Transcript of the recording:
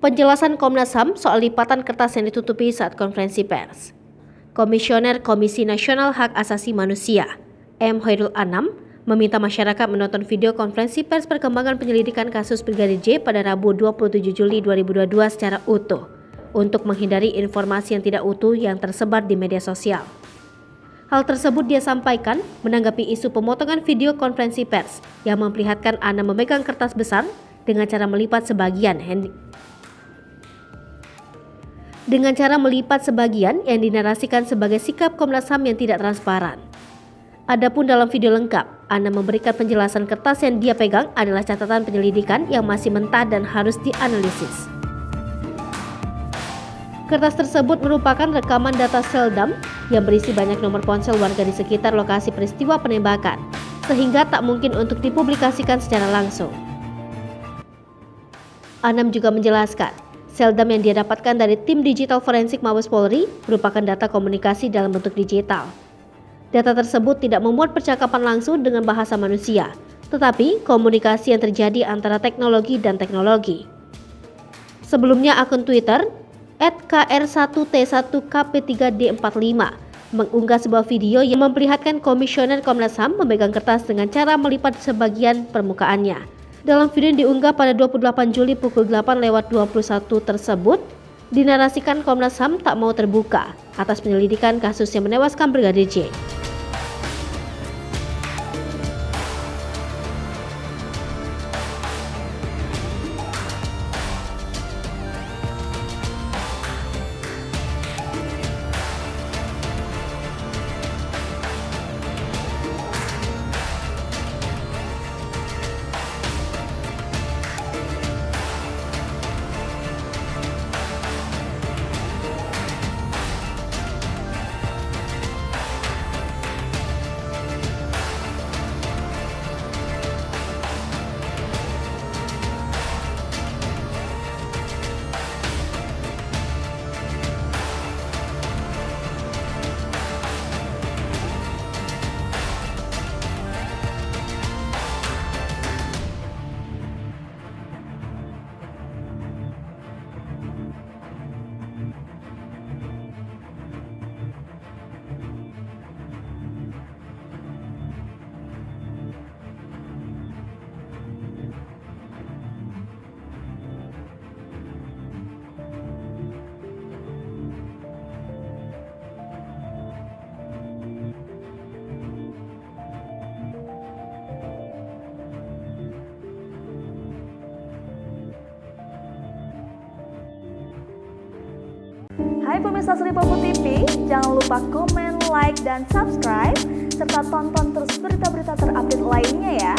Penjelasan Komnas HAM soal lipatan kertas yang ditutupi saat konferensi pers. Komisioner Komisi Nasional Hak Asasi Manusia, M. Hoirul Anam, meminta masyarakat menonton video konferensi pers perkembangan penyelidikan kasus Brigadir J pada Rabu 27 Juli 2022 secara utuh, untuk menghindari informasi yang tidak utuh yang tersebar di media sosial. Hal tersebut dia sampaikan menanggapi isu pemotongan video konferensi pers yang memperlihatkan Anam memegang kertas besar dengan cara melipat sebagian yang dinarasikan sebagai sikap Komnas HAM yang tidak transparan. Adapun dalam video lengkap, Anam memberikan penjelasan kertas yang dia pegang adalah catatan penyelidikan yang masih mentah dan harus dianalisis. Kertas tersebut merupakan rekaman data Seldam yang berisi banyak nomor ponsel warga di sekitar lokasi peristiwa penembakan, sehingga tak mungkin untuk dipublikasikan secara langsung. Anam juga menjelaskan, Seldam yang dia dapatkan dari tim digital forensik Mabes Polri merupakan data komunikasi dalam bentuk digital. Data tersebut tidak memuat percakapan langsung dengan bahasa manusia, tetapi komunikasi yang terjadi antara teknologi dan teknologi. Sebelumnya akun Twitter @kr1t1kp3d45 mengunggah sebuah video yang memperlihatkan Komisioner Komnas HAM memegang kertas dengan cara melipat sebagian permukaannya. Dalam video yang diunggah pada 28 Juli pukul 8:21 tersebut, dinarasikan Komnas HAM tak mau terbuka atas penyelidikan kasus yang menewaskan Brigadir J. Hai pemirsa Sri Popo TV, jangan lupa komen, like, dan subscribe, serta tonton terus berita-berita terupdate lainnya ya.